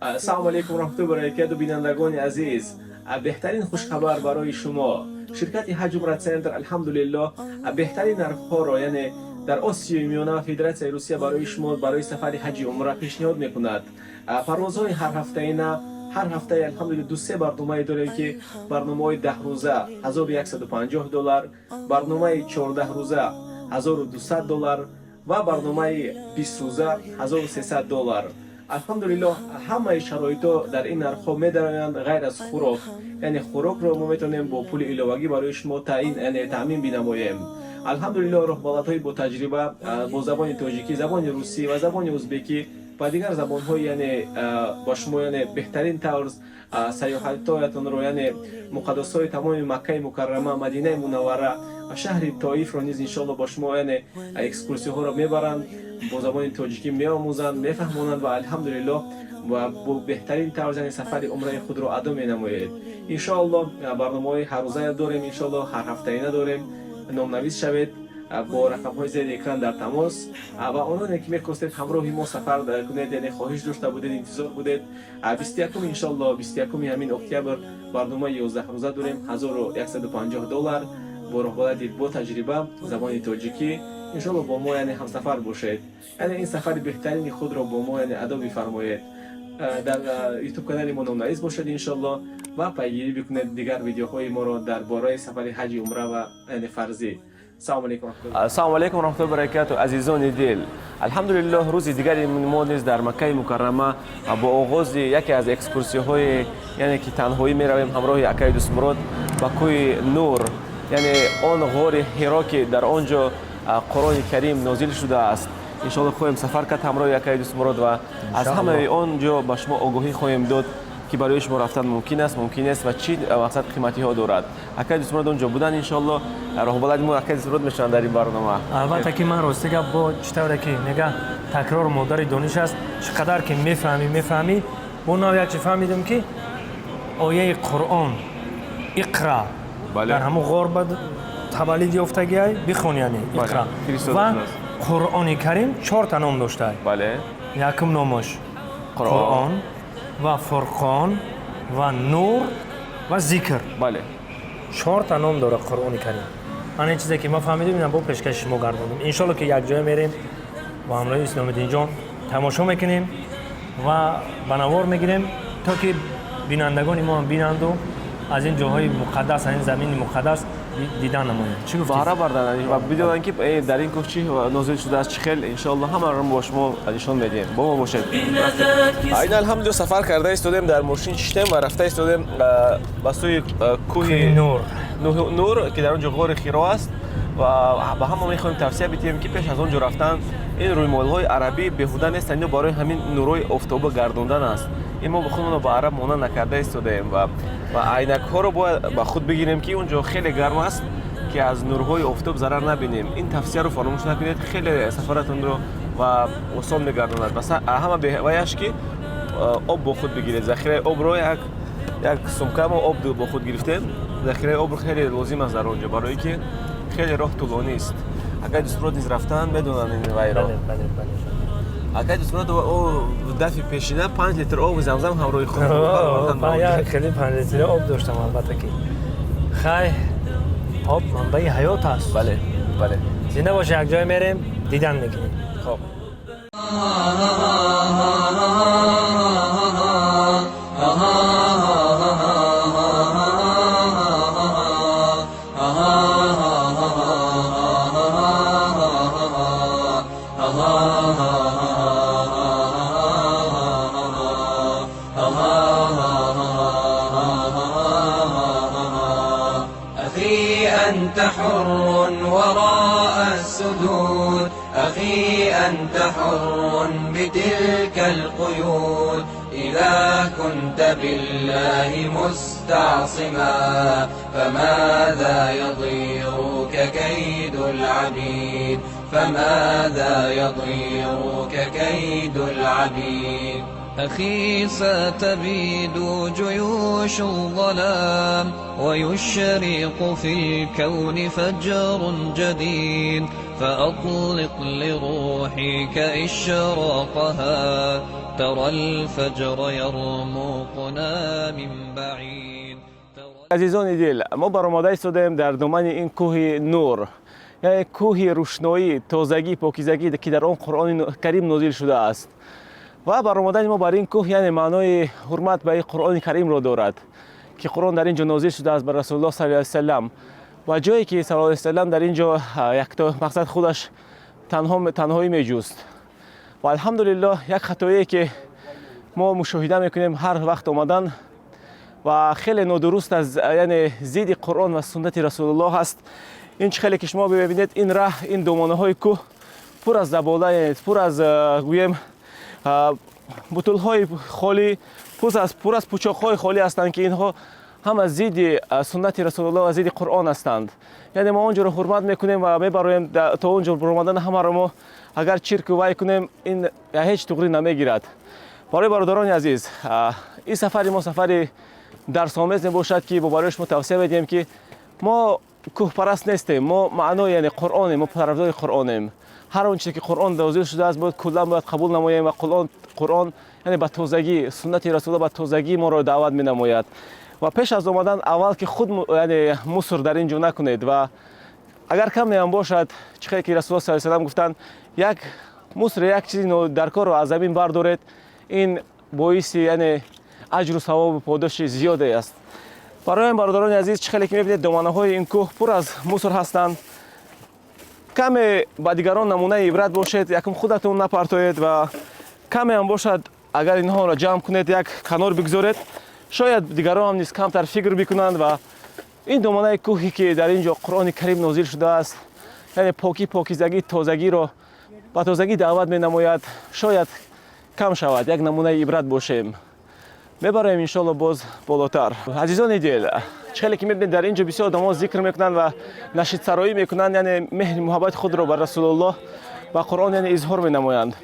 السلام علیکم و رحمت الله و برکاته بینندگان عزیز. بهترین خوشخبر برای شما، شرکت حج عمره سنتر الحمدلله بهترین نرخ‌ها را یعنی در آسیای میانه فدراسیون روسیه برای شما برای سفر حج عمره پیشنهاد میکند. پروازهای هر هفته اینا هر هفته الحمدلله دو سه برنامه داریم که برنامه 10 روزه $1150، برنامه 14 روزه $1200 و برنامه 20 روزه $1300. الحمدلله همه شرایطا در این نرخ‌ها می‌دارند غیر از خوراک، یعنی خوراک رو ما میتونیم با پول ایلاوگی برای شما تامین بنماییم. الحمدلله رهبرهای با تجربه با زبان تاجیکی، زبان روسی و زبان ازبکی و دیگر زبان‌ها یعنی با شما یعنی بهترین طرز سیاحت‌هایتان رو یعنی مقدس‌های تمام مکه مکرمه، مدینه منوره و شهر طائف رو نیز ان شاء الله با شما یعنی اکسکورسیون ها رو میبرند، با زبان تاجیکی میآموزند، میفهمونند و الحمدلله و با بهترین طرز یعنی سفر عمره خود رو ادا مینمایید. ان شاء الله برنامه‌های هر روزه داریم، ان شاء الله هر هفته اینا داریم. نام‌نویس شوید، با رقم‌های زیر اکران در تماس و آنانی که می‌خواستید همراه ما سفر کنید یعنی خواهش داشته بودید، انتظار بودید 21 ان شاء الله 21 همین اکتبر برنامه 11 روزه داریم $1150 با رهبری با تجربه زبان تاجیکی. ان شاء الله با ما یعنی همسفر باشید، یعنی این سفر بهترین خود را با ما یعنی ادا بفرمایید. در یوتیوب کانال ما نام‌نویس باشید ان شاء الله و پیگیری بکنید دیگر ویدیوهای ما را درباره سفر حج عمره و یعنی فرضی. السلام علیکم و رحمت الله و برکاته عزیزان دل. الحمدلله روز دیگری ما نیز در مکه مکرمه با آغاز یکی از اکسکورسیون های یعنی که تنهایی می رویم همراه اکای دوست مراد با کوی نور، یعنی آن غار حرا که در آنجا قرآن کریم نازل شده است. ان شاء الله خواهیم سفر کرد همراه اکای دوست مراد و از همه آنجا به شما آگاهی خواهیم داد که برای شما رفتن ممکن است و چی مقصد قیمتی ها دارد. اکای دوست مراد اونجا بودن ان شاء الله راهبرد ما اکای دوست مراد میشن در این برنامه. البته که من راستی گپ با چطوره که میگه تکرار مادر دانش است، چقدر که میفهمی اون یک چی فهمیدم که آیه قرآن اقرا در همون غار بعد تولید یافتگی های بخون یعنی اقرا و قرآن کریم 4 تا نام داشته. بله. یکم نامش قرآن و فرقان و نور و ذکر. بله. 4 تا نام داره قرآن کریم. این چیزی که ما فهمیدیم اینا با پیشکش ما گردوندیم. ان شاء الله که یک جای میریم با همراه اسلام الدین جان تماشا میکنیم و بنوار میگیریم تا که بینندگان ما هم بینند و از این جاهای مقدس، این زمین مقدس دیدن نمایند. چی گفتی؟ بهره بردن و بدونن که در این کوه چی نازل شده است، چه خیلی ان شاء الله همه رو با شما نشون میدیم. با ما باشید. این الحمدلله سفر کرده استودیم در ماشین شدیم و رفته استودیم به سوی کوه نور که در اونجا غار حرا است و با هم میخوایم توصیه بدیم که پیش از اونجا رفتن این رویمال‌های عربی بهوده نیست، اینا برای همین نورای آفتاب گردوندن است. این ما خودمون با عرب مانع نکرده استودیم و عینک ها رو باید با خود بگیریم که اونجا خیلی گرم است که از نورهای آفتاب ضرر نبینیم. این توصیه رو فراموش نکنید، خیلی سفرتون رو و آسان می‌گرداند. مثلا همه بهوایش که آب با خود بگیرید، ذخیره آب رو یک سمکه ما آب با خود گرفتیم. ذخیره آب خیلی لازم است در اونجا برای که خیلی راه طولانی است. اگر دوست مراد نیز رفتن بدونن این وای را. اگر دوست مراد او دفعه پیشینه 5 لیتر آب زمزم همراه خود بردن. خیلی 5 لیتر آب داشتم البته که خیلی آب منبع حیات است. بله. زنده باشه، یک جای میریم دیدن میکنیم. خب. أخي أنت حر وراء السدود، أخي أنت حر بتلك القيود. إذا كنت بالله مستعصما فماذا يضيرك كيد العبيد، فماذا يضيرك كيد العبيد. أخي ستبيد جيوش الظلام ويشرق في الكون فجر جديد فأطلق لروحك إشراقها ترى الفجر يرمقنا من بعيد. عزیزان دل، ما برآمده شدیم در دامن این کوه نور، یعنی کوه روشنایی، تازگی، پاکیزگی که در آن قرآن کریم نازل شده است. و برآمدن ما بر این کوه یعنی معنای حرمت به قرآن کریم را دارد که قرآن در اینجا نازل شده است بر رسول الله صلی الله علیه و سلم و جایی که صلی الله علیه و سلم در اینجا یک تا مقصد خودش تنهایی میجوست. و الحمدلله یک خطایی که ما مشاهده میکنیم هر وقت آمدن و خیلی نادرست از یعنی ضد قرآن و سنت رسول الله است. این خیلی که شما ببینید این راه، این دامانه های کوه پر از زباله، پر از گویم بوتل های خالی، پر از پوچاق های خالی هستند که اینها هم از ضد سنت رسول الله و ضد قرآن هستند. یعنی ما اونجا رو حرمت میکنیم و میبریم تا اونجا برآمدن همه رو ما اگر چرک وای کنیم این هیچ تغییر نمیگیرد. برای برادران عزیز، این سفر ما سفر درس آمیز باشد که برای شما توصیه بدیم که ما کوه پرست نیستیم، ما معنای یعنی قرآنیم، ما طرفدار قرآنیم. هر آنچه که قرآن نازل شده است باید کلا باید قبول نماییم و قرآن یعنی به تازگی سنت رسول الله به تازگی ما را دعوت می نماید. و پیش از آمدن اول که خود یعنی مصر در اینجا نکنید و اگر کم هم باشد چه که رسول الله صلی الله علیه و سلم گفتند یک مصر یک چیزی در کار رو از زمین بردارید، این باعث یعنی اجر و ثواب و پاداش زیاده است. برای برادران عزیز چه که می‌بینید دامنه های این کوه پر از مصر هستند. کمی با دیگران نمونه عبرت باشید، یکم خودتون نپرتایید و کمی هم باشد اگر اینها را جمع کنید یک کنار بگذارید، شاید دیگران هم نیز کمتر فکر بکنند و این دامنه کوهی که در اینجا قرآن کریم نازل شده است یعنی پاکیزگی تازگی را با تازگی دعوت می نماید، شاید کم شود، یک نمونه عبرت باشیم. میبریم انشالله باز بالاتر. عزیزان دل، چه که میبینید در اینجا بسیار آدم‌ها ذکر میکنند و نشید سرایی میکنند، یعنی مهر محبت خود را بر رسول الله و قرآن یعنی اظهار مینمایند.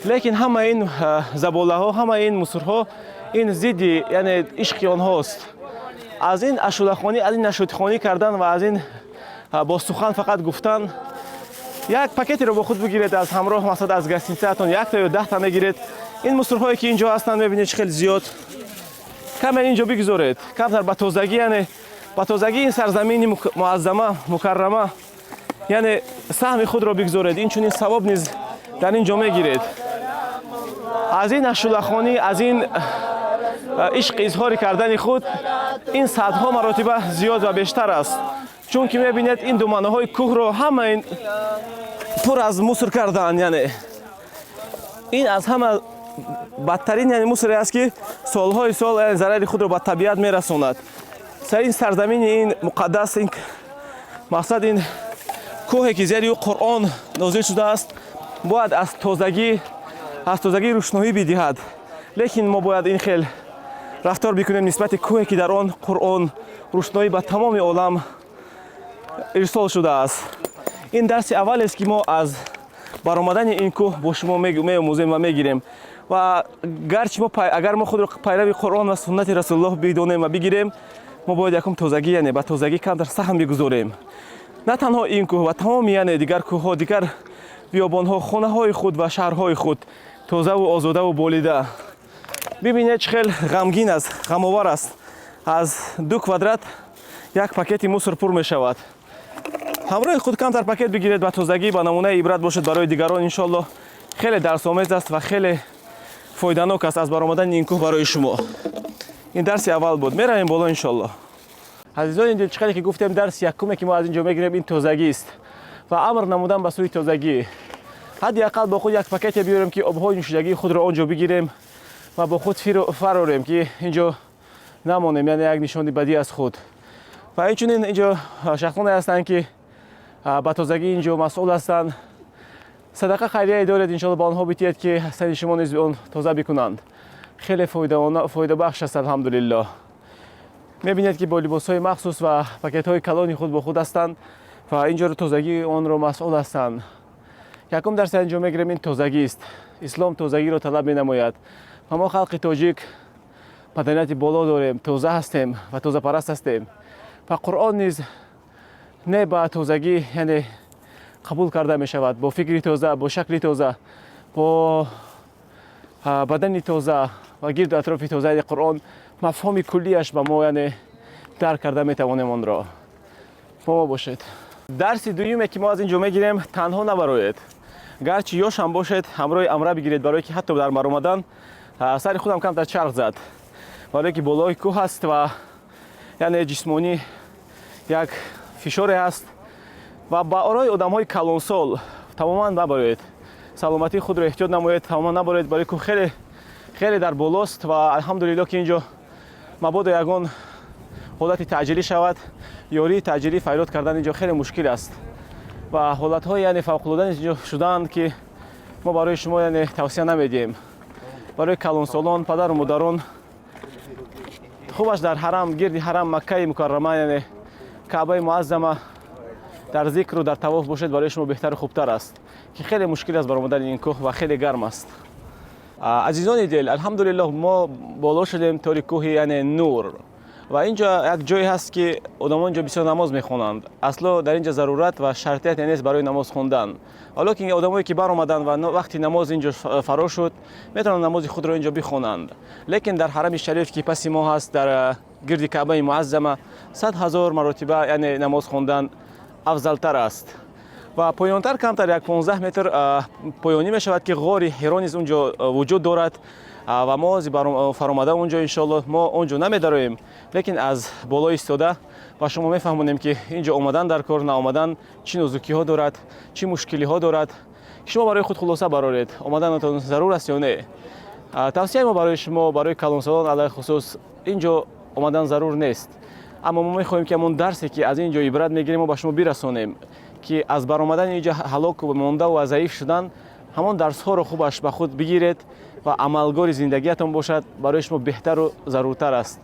لیکن همه این زباله ها، همه این مصرها این ضد یعنی عشق آنهاست. از این اشولخوانی، از این نشودخوانی کردن و از این با سخن فقط گفتن، یک پاکتی رو با خود بگیرید از همراه، مثلا از گستینسه‌تون یک تا یا 10 تا میگیرید. این مصرهایی که اینجا هستند میبینید خیلی زیاد، کم اینجا بگذارید، کمتر به تازگی یعنی به تازگی این سرزمین معظمه مکرمه یعنی سهم خود را بگذارید. این چنین ثواب نیز در اینجا میگیرید. از این اشولخوانی، از این عشق اظهار کردن خود این صدها مراتب زیاد و بیشتر است، چون که میبینید این دامنه های کوه رو همه این پر از مصر کردن. یعنی این از همه بدترین یعنی مصری است که سالهای سال یعنی ضرر خود را به طبیعت میرساند. سر این سرزمین این مقدس، این مقصد این کوهی که زیر قرآن نازل شده است باید از تازگی روشنایی بدهد. لیکن ما باید این خیل رفتار بکنیم نسبت کوهی که در آن قرآن روشنایی به تمام عالم ارسال شده است. این درس اول است که ما از برآمدن این کوه با شما می‌آموزیم و میگیریم و گرچه ما اگر ما خود را پیرو قرآن و سنت رسول الله بدانیم و بگیریم، ما باید یکم تازگی یعنی به تازگی کمتر سهم بگذاریم. نه تنها این کوه و تمام یعنی دیگر کوه‌ها، دیگر بیابان‌ها، خانه‌های خود و شهرهای خود تازه و آزاده و بالیده. ببینید چه خیلی غمگین است، غم‌آور است. از 2 کوادرات یک پاکت مصر پر می‌شود. همراه خود کمتر پاکت بگیرید و تازگی با نمونه عبرت باشد برای دیگران. انشالله خیلی درس آمیز است و خیلی فایده‌ناک است از برآمدن این کوه برای شما. این درس اول بود، میرویم بالا انشالله. عزیزان این چقدر که گفتیم درس یکمی که ما از اینجا میگیریم این تازگی است و امر نمودن به سوی تازگی. حداقل با خود یک پاکت بیاریم که آب‌های نوشیدگی خود را آنجا بگیریم و با خود فراریم که اینجا نمانیم، یعنی یک نشانی بدی از خود. و اینچنین اینجا شخصانی هستند که با تازگی اینجا مسئول هستند. صدقه خیریه دارید، انشالله با آنها بیتید که سن شما نیز به آن تازه بکنند. خیلی فایده بخش است الحمدلله. میبینید که با لباس‌های مخصوص و پاکت‌های کلانی خود با خود هستند و اینجا رو تازگی آن رو مسئول هستند. یکم درس اینجا میگیریم این تازگی است. اسلام تازگی رو طلب می‌نماید و ما خلق تاجیک مدنیت بالا داریم، تازه هستیم و تازه پرست هستیم و قرآن نیز نه با تازگی یعنی قبول کرده می شود، با فکری تازه، با شکلی تازه، با بدنی تازه و گرد اطراف تازه قرآن مفهوم کلیش به ما یعنی درک کرده می توانیم آن را. با ما باشید. درس دومی که ما از اینجا میگیریم تنها نبرایید، گرچه یاش هم باشید همراه امره بگیرید، برای که حتی در آمدن سر خودم کم در چرخ زد، برای که بالای کوه است و یعنی جسمانی یک فشار است و با آرای آدم های کلانسال تماما نبرید، سلامتی خود را احتیاط نمایید، تماما نبرید، برای که خیلی در بالاست و الحمدلله که اینجا مبادا یگان حالت تعجیلی شود، یاری تعجیلی فریاد کردن اینجا خیلی مشکل است و حالت های یعنی فوق العاده اینجا شدن که ما برای شما یعنی توصیه نمیدیم. برای کلانسالان، پدر و مادران خوبش در حرم، گرد حرم مکه مکرمه یعنی کعبه معظمه در ذکر و در طواف باشید، برای شما بهتر و خوبتر است که خیلی مشکل است برآمدن این کوه و خیلی گرم است. عزیزان دل، الحمدلله ما بالا شدیم توی کوه یعنی نور و اینجا یک جایی هست که آدمان اینجا بسیار نماز میخوانند. اصلا در اینجا ضرورت و شرطیت نیست برای نماز خواندن، حالا که آدمایی که برآمدن و وقتی نماز اینجا فرا شد میتونن نماز خود را اینجا بخوانند، لیکن در حرم شریف که پس ما هست در گرد کعبه معظمه 100,000 مرتبه یعنی نماز خواندن افضلتر است و پایانتر کمتر یک 15 متر پایانی می شود که غار حرا نیز اونجا وجود دارد و ما فرامده اونجا انشالله ما اونجا نمیداریم، لیکن از بالای ایستاده و شما میفهمونیم که اینجا آمدن در کار نه آمدن چی نزدیکی ها دارد، چی مشکلی ها دارد که شما برای خود خلاصه برارید آمدن ضرور است یا نه. توصیه ما برای شما برای کلانسالان علیه خصوص اینجا آمدن ضرور نیست، اما ما میخواهیم که همون درسی که از اینجا عبرت میگیریم و به شما برسونیم که از برآمدن اینجا هلاک و مانده و ضعیف شدن همون درس ها رو خوبش به خود بگیرید و عملگار زندگیتون باشد، برای شما بهتر و ضرورتر است.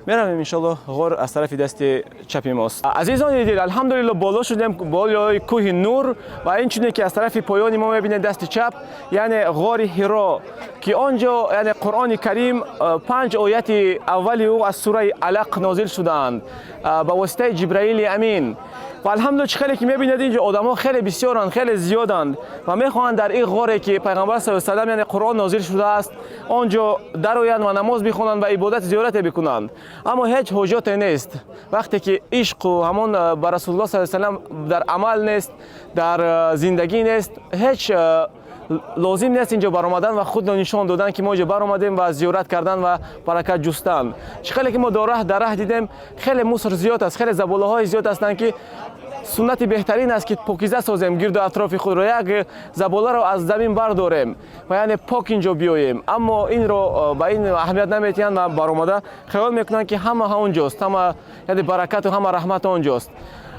میرویم انشالله غار از طرف دست چپ ماست. عزیزان دل، الحمدلله بالا شدیم بالای کوه نور و این چیزی که از طرف پایانی ما میبینید دست چپ یعنی غار حرا که آنجا یعنی قرآن کریم 5 آیت اولی او از سوره علق نازل شدند با واسطه جبرائیل امین و الحمدلله خیلی که میبینید اینجا آدما خیلی بسیارند، خیلی زیادند و میخواهند در این غاری که پیغمبر صلی الله علیه و آله یعنی قرآن نازل شده است آنجا درآیند و نماز بخوانند و عبادت زیارت بکنند، اما هیچ حاجت نیست وقتی که عشق و همون بر رسول الله صلی الله علیه و آله در عمل نیست، در زندگی نیست، هیچ لازم نیست اینجا برآمدن و خود نشان دادن که ما اینجا برآمدیم و زیارت کردن و برکت جستن. خیلی که ما در راه دیدیم خیلی مصر زیاد است، خیلی زباله های زیاد هستند که سنت بهترین است که پاکیزه سازیم گرد اطراف خود را، یک زباله را از زمین برداریم و یعنی پاک اینجا بیاییم، اما این را با این اهمیت نمیتونن و برآمده خیال میکنن که همه اونجاست، همه یعنی برکت و همه رحمت اونجاست.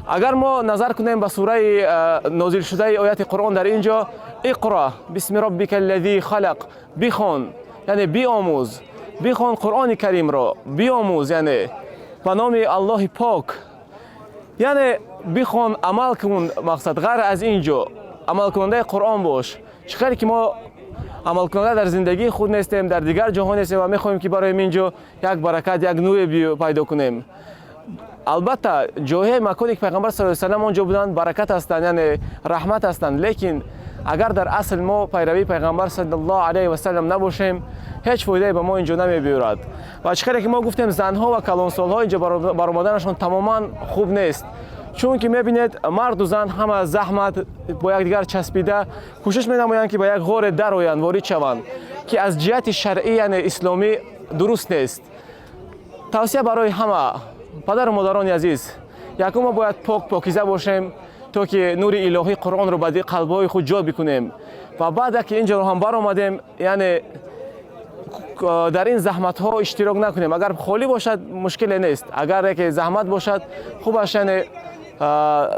اگر ما نظر کنیم به سوره نازل شده آیات قرآن در اینجا اقرا بسم ربک الذی خلق، بخوان یعنی بیاموز، بخوان قرآن کریم را بیاموز یعنی به نام الله پاک، یعنی بخوان عمل کن، مقصد غیر از اینجا عمل کننده قرآن باش. چقدر که ما عمل کننده در زندگی خود نیستیم، در دیگر جهان نیستیم و میخوایم که برای اینجا یک برکت یک نور پیدا کنیم. البته جای مکانی که پیغمبر صلی الله علیه و آله اونجا بودند برکت هستند یعنی رحمت هستند، لیکن اگر در اصل ما پیروی پیغمبر صلی الله علیه و سلم نباشیم هیچ فایده به ما اینجا نمیبرد. و چقدر که ما گفتیم زنها و کلانسالها اینجا برآمدنشون تماما خوب نیست، چون که میبینید مرد و زن همه زحمت با یکدیگر چسبیده کوشش می‌نمایند که به یک غار درآیند، وارد شوند که از جهت شرعی یعنی اسلامی درست نیست. توصیه برای همه پدر و مادران عزیز، یکم ما باید پاکیزه باشیم تا که نور الهی قرآن رو به قلب‌های خود جا بکنیم و بعد که اینجا رو هم برآمدیم یعنی در این زحمت ها اشتراک نکنیم. اگر خالی باشد مشکل نیست، اگر که زحمت باشد خوبش یعنی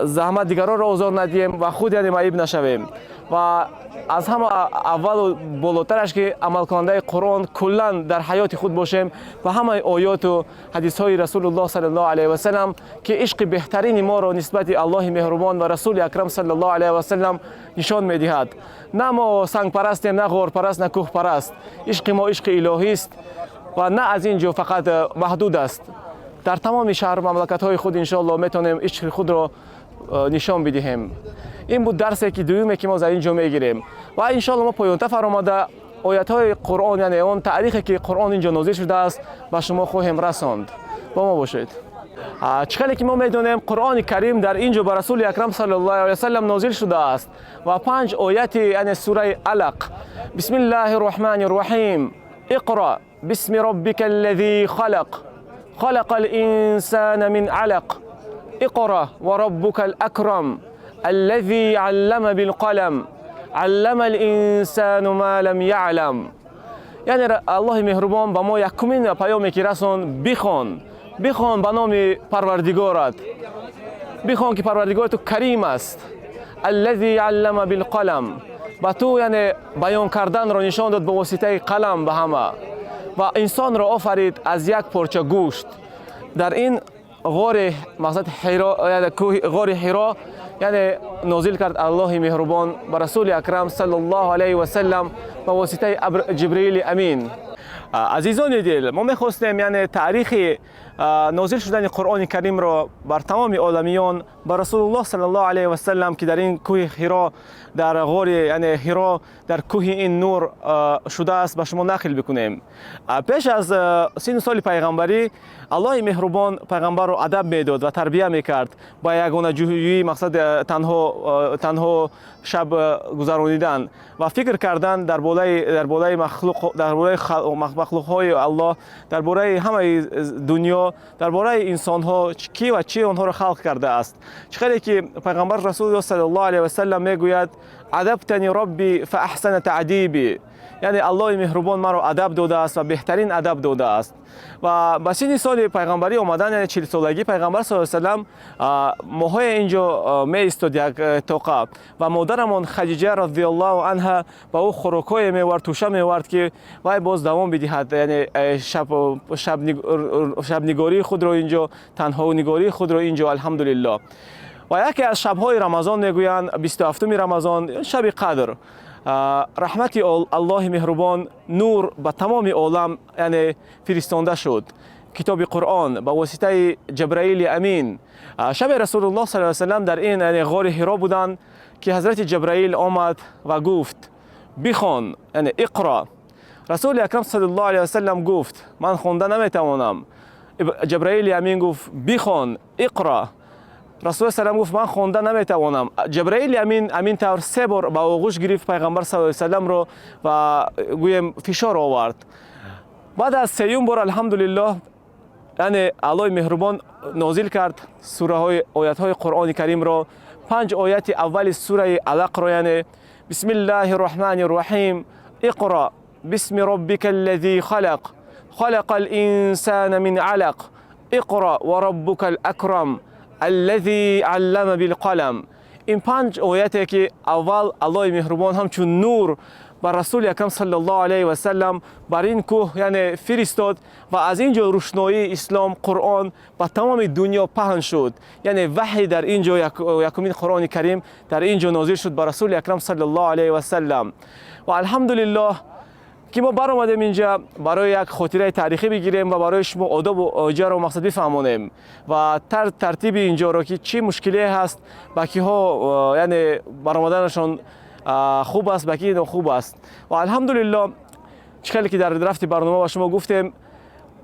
زحمت دیگران را آزار ندیم و خود یعنی معیب نشویم. و از همه اول و بالاترش که عمل کننده قرآن کلا در حیات خود باشیم و همه آیات و حدیث های رسول الله صلی الله علیه و سلم که عشق بهترین ما را نسبت الله مهربان و رسول اکرم صلی الله علیه و سلم نشان میدهد. نه ما سنگ پرستیم، نه غار پرست، نه کوه پرست. عشق ما عشق الهی است و نه از اینجا فقط محدود است. در تمام شهر و مملکت های خود ان شاء الله میتونیم عشق خود را نشان بدهیم. این بود درسی که دومی که ما در اینجا میگیریم و ان شاء الله ما پایان فرموده آیات های قرآن، یعنی اون تاریخی که قرآن اینجا نازل شده است به شما خواهیم رساند. با ما باشید. چقدر که ما میدونیم قرآن کریم در اینجا به رسول اکرم صلی الله علیه و سلم نازل شده است و 5 آیات یعنی سوره علق. بسم الله الرحمن الرحیم. اقرأ باسم ربک الذی خلق خلق الانسان من علق اقرأ وربك الأكرم الذي علم بالقلم علم الانسان ما لم يعلم. یعنی الله مهربان با ما یکمین پیامی که رسون بخوان به نام پروردگارت، بخوان که پروردگار تو کریم است. الذي علم بالقلم، با تو یعنی بیان کردن را نشان داد به واسطه قلم به همه و انسان را آفرید از یک پارچه گوشت. در این غار مقصد حرا، یعنی غار حرا، یعنی نازل کرد الله مهربان به رسول اکرم صلی الله علیه و سلم به واسطه جبرئیل امین. عزیزان دل، ما میخواستیم یعنی تاریخ نازل شدن قرآن کریم را بر تمام عالمیان بر رسول الله صلی الله علیه و سلم که در این کوه حرا، در غار یعنی حرا در کوه این نور شده است به شما نقل بکنیم. پیش از 30 سال پیغمبری الله مهربان پیغمبر را ادب میداد و تربیت میکرد با یگانه جویی، مقصد تنها شب گذرانیدن و فکر کردن در بالای مخلوق های الله، در بالای همه دنیا، در بالای انسان ها کی و چی آنها را خلق کرده است. چقدر که پیغمبر رسول الله صلی الله علیه و سلم میگوید ادبتنی ربی فاحسن تعدیبی، یعنی الله مهربان مرا ادب داده است و بهترین ادب داده است. و با 30 سال پیغمبری آمدن یعنی 40 سالگی پیغمبر صلی الله علیه و سلم ماهای اینجا می ایستاد یک طاقه و مادرمان خدیجه رضی الله عنها با او خوراکای میورد، توشه میورد که وای باز دوام بدهد، یعنی شب نگاری خود را اینجا، تنها نگاری خود را اینجا الحمدلله. و یکی از شب‌های رمضان میگویند 27 رمضان شب قدر، رحمت الله مهربان نور به تمام عالم یعنی فرستاده شد. کتاب قرآن به واسطه جبرئیل امین. شب رسول الله صلی الله علیه و سلم در این یعنی غار حرا بودند که حضرت جبرئیل آمد و گفت بخوان، یعنی اقرا. رسول اکرم صلی الله علیه و سلم گفت من خوانده نمیتوانم. جبرئیل امین گفت بخوان اقرا. رسول سلام گفت من خوانده نمیتوانم. جبرئیل امین طور 3 بار با آغوش گرفت پیغمبر صلی الله علیه و سلم رو و گویم فشار آورد. بعد از 3 بار الحمدلله یعنی الله مهربان نازل کرد سوره های آیات های قرآن کریم را. 5 آیات اول سوره علق را یعنی بسم الله الرحمن الرحیم اقرأ باسم ربک الذی خلق خلق الانسان من علق اقرأ وربک الاکرم الذي علم بالقلم. این 5 آیاتی که اول الله مهربان همچون نور بر رسول اکرم صلی الله علیه و سلم بر این کوه یعنی فرستاد و از اینجا روشنایی اسلام قرآن به تمام دنیا پهن شد. یعنی وحی در اینجا یکمین قرآن کریم در اینجا نازل شد بر رسول اکرم صلی الله علیه و سلم. و الحمدلله که ما برآمدیم اینجا برای یک خاطره تاریخی بگیریم و برای شما آداب و آجر و مقصد بفهمانیم و ترتیب اینجا را که چی مشکلی هست، باکی ها یعنی برآمدنشان خوب است، باکی خوب است. و الحمدلله چقدر که در رفت برنامه با شما گفتیم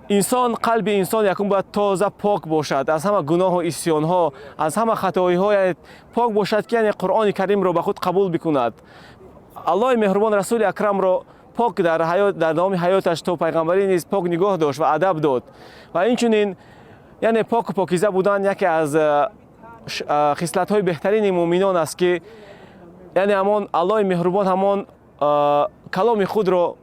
انسان، قلب انسان یکم باید تازه پاک باشد از همه گناه و عصیان ها، از همه خطاهای ها، یعنی پاک باشد که یعنی قرآن کریم را به خود قبول بکند. الله مهربان رسول اکرم را پاک در حیات، در نام حیاتش تا پیغمبری نیز پاک نگاه داشت و ادب داد و اینچنین یعنی پاک و پاکیزه بودن یکی از خصلت های بهترین مؤمنان است که یعنی همان الله مهربان همان کلام خود را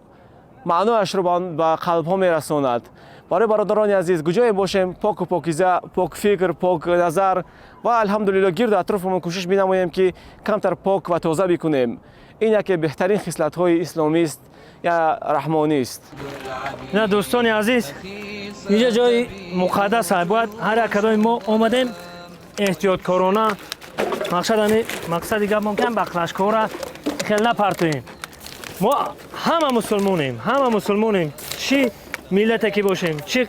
معنایش را به قلب ها میرساند. برای برادران عزیز کجای باشیم پاک و پاکیزه، پاک فکر، پاک نظر و الحمدلله گرد اطرافمون کوشش بنماییم که کمتر پاک و تازه بکنیم. این یکی بهترین خصلت‌های اسلامی است یا رحمانی است. نه دوستان عزیز، اینجا جای مقدس است. باید هر کدام ما اومدیم احتیاطکارانه مقصد دیگه ممکن بخلشکار خیلی نپرتویم. ما همه مسلمانیم، چی ملتی که باشیم، چی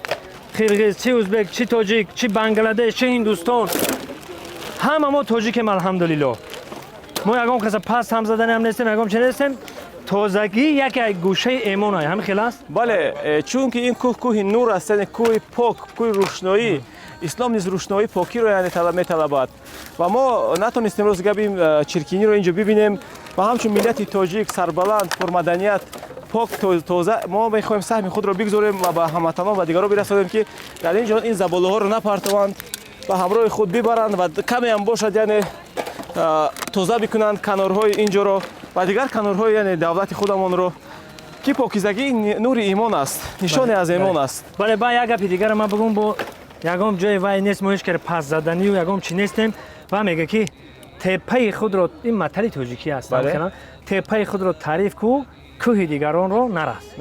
قرغیز، چی ازبک، چی تاجیک، چی بنگلادش، چی هندوستان، همه ما تاجیکیم الحمدلله. ما یکم کس پس هم زدن هم نیستیم، یکم چه نیستیم. تازگی یک گوشه ایمان های همین خیلی است. بله، چون که این کوه نور است، یعنی کوه پاک، کوه روشنایی. اسلام نیز روشنایی پاکی رو یعنی طلب می‌طلبد و ما نتونستیم روز گبیم چرکینی رو اینجا ببینیم و همچون ملت تاجیک سربلند پرمدنیت پاک تازه ما می‌خوایم سهم خود رو بگذاریم و به هموطنان و دیگران برسانیم که در اینجا این زباله‌ها رو نپرتوند و همراه خود ببرند و کمی هم باشد یعنی تازه بکنند کنارهای اینجا رو و دیگر کنارهای یعنی دولت خودمان رو که پاکیزگی نور ایمان است، نشانی از ایمان است. بله با یک گپ دیگر ما بگم با یکم جای وای نیست ما هیچ کار پس زدنی و یکم چی نیستیم و میگه که تپه خود رو این مطلب تاجیکی است. بله. تپه خود رو تعریف کو کوه دیگران رو نرس.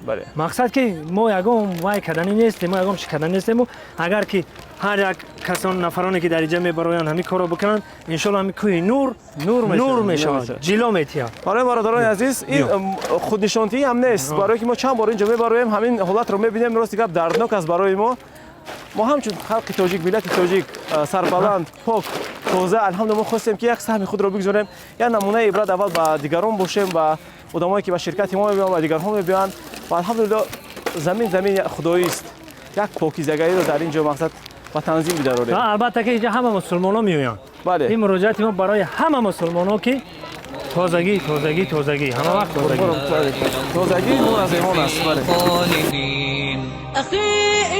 بله. مقصد که ما یکم وای کردنی نیستیم، ما یکم چی کردنی نیستیم. اگر که هر یک کسان نفرانی که در اینجا میبرایند همین کارو بکنن ان شاء الله همین کوه نور میشه جلو میتیاد. برای برادران عزیز این خود نشانتی هم نیست. برای که ما چند بار اینجا میبرایم همین حالت رو میبینیم. راست گپ دردناک است برای ما همچون خلق تاجیک، ملت تاجیک سربلند پاک تازه الحمدلله ما خواستیم که یک سهم خود رو بگذاریم یا نمونه عبرت اول به دیگران باشیم و آدمایی که به شرکت ما میان و دیگران میان و الحمدلله زمین خدایی است. یک پاکیزگی رو در اینجا مقصد و تنظیم بداریم. البته که اینجا همه مسلمان‌ها میآیند. بله. این مراجعت ما برای همه مسلمان‌ها که تازگی همه وقت تازگی نور از ایمان است. بله. أخي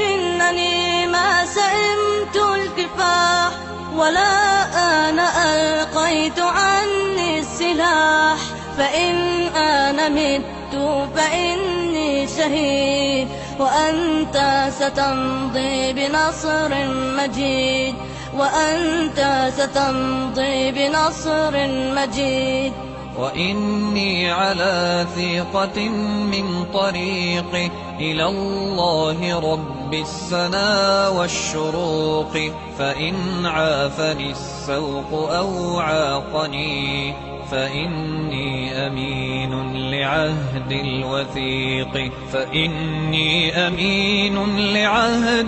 إنني ما سئمت الكفاح ولا أنا ألقيت عني السلاح فإن أنا مت فإني شهيد وأنت ستمضي بنصر مجيد وإني على ثقة من طريقي إلى الله رب السنا والشروق فإن عافني السوق أو عاقني فإني أمين لعهد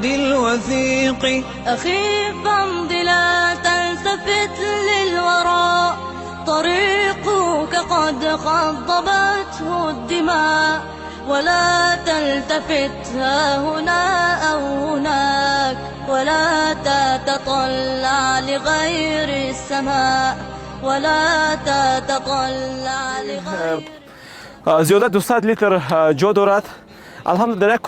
الوثيق أخي فامض لا تلتفت للوراء طريقك قد خضبته الدماء ولا تلتفت ها هنا أو هناك ولا تتطلع لغير السماء ولا تتطلع لغير زیاده 200 لیتر جا دارد. الحمدلله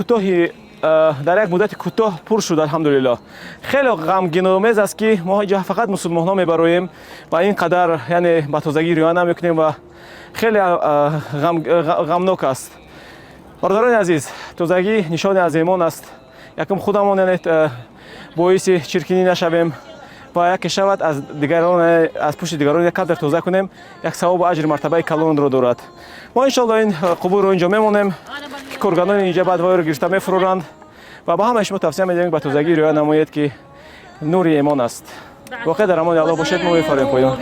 در یک مدت کوتاه پر شد. الحمدلله خیلی غمگین‌آمیز است که ما اینجا فقط مسلمان‌ها میبریم و اینقدر یعنی به تازگی رعایت نمی‌کنیم و خیلی غمناک است. برادران عزیز، تازگی نشانی از ایمان است. یکم خودمان یعنی باعث چرکینی نشویم و یک شود از دیگران از پشت دیگران یک قدر توزیع کنیم یک ثواب و اجر مرتبه کلان رو دارد. ما ان شاء الله این قبور رو اینجا میمونیم که کارگران اینجا بعد وای رو گرفته میفروشند و با همه شما توصیه می‌کنیم به تازگی رعایت نمایید که نور ایمان است. واقعا در امان الله باشید. ما می‌فرماییم پایان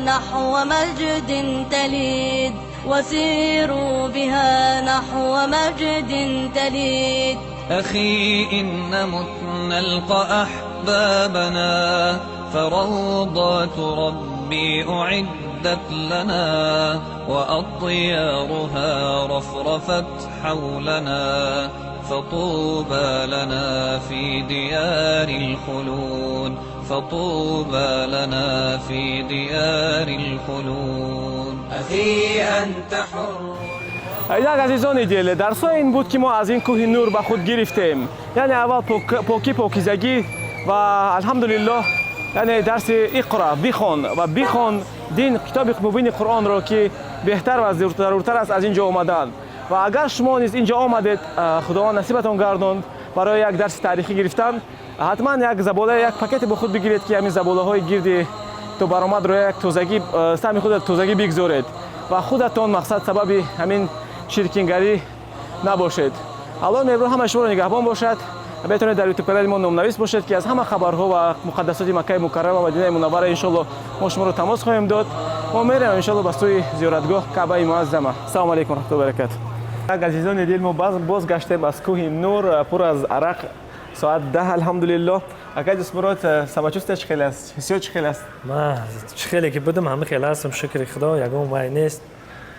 نحو مجد تلید وسيروا بها نحو مجد تلید أخي إن مت نلقى أحبابنا فروضات ربي أعدت لنا وأطيارها رفرفت حولنا فطوبى لنا في ديار الخلود أخي أنت حر. ایدک عزیزان دل، درس این بود که ما از این کوه نور به خود گرفتیم. یعنی اول پاکیزگی و الحمدلله یعنی درس اقرا بخوان دین کتاب مبین قرآن را که بهتر و ضرورتر است از اینجا آمدن و اگر شما نیز اینجا آمدید خداوند نصیبتان گرداند برای یک درس تاریخی گرفتن حتما یک زباله یک پاکت با خود بگیرید که همین زباله‌های گرد تو برآمد روی یک تازگی سهم خود تازگی بگذارید و خودتون مقصد سبب همین شیرکینگری نباشید. الان امروز همه شما نگهبان باشد. بتونید در یوتیوب کانال ما نام‌نویس باشید که از همه خبرها و مقدسات مکه مکرمه و مدینه منوره ان شاءالله ما شما رو تماس خواهیم داد. ما میریم ان شاءالله به سوی زیارتگاه کعبه معظمه. السلام علیکم و رحمت الله و برکاته. عزیزان دل ما باز گشتیم از کوه نور پر از عرق ساعت 10 الحمدلله. اگه جسمرات سماچوست چخیل است؟ حسیات چخیل است؟ ما چخیلی که بودم همه خیلی هستم شکر خدا یگان وای نیست.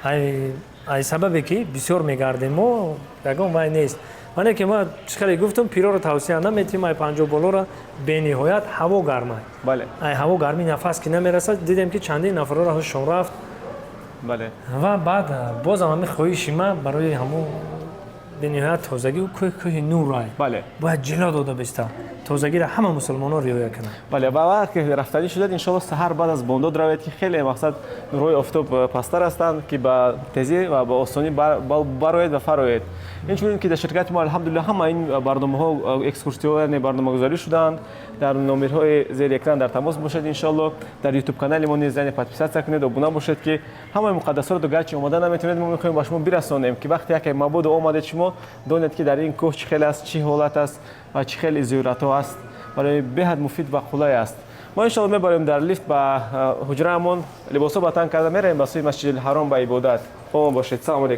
ای سببی که بسیار میگردیم و یگان وای نیست. من که ما چخیلی گفتم پیرو رو توصیه نمیتیم ای 50 بالا را به نهایت هوا گرمه. بله. ای هوا گرمی نفس که نمیرسد دیدیم که چندین نفر را هاشون رفت. بله. و بعد باز هم خواهش ما برای همون به نهایت تازگی و کوه نور رای بله. باید جلو داده بسته تازگی را همه مسلمان‌ها رعایت کنند. بله و وقتی که رفتنی شده ان شاء سحر بعد از بامداد روید که خیلی مقصد روی آفتاب پستر هستند که با تیزی و با آسانی باروید و فروید. اینجوری که در شرکت ما الحمدلله همه این برنامه‌ها اکسکورسیون برنامه‌گذاری شدند. در نمره‌های زیر اکران در تماس باشید ان شاء در یوتیوب کانال ما نیز زنی پادپیسات کنید و ابونه باشید که همه مقدسات رو گرچه اومدن نمیتونید ما می‌خوایم با شما برسونیم که وقتی یک معبود اومده شما دونید که در این کوه چه خیلی است چه حالت است و چه خیلی زیارت‌ها است برای بهد مفید و خلای است. ما ان شاء الله میبریم در لیفت با حجرهمون لباسو بتن کرده میریم به سوی مسجد الحرام به عبادت. با ما باشید. سلام علیکم.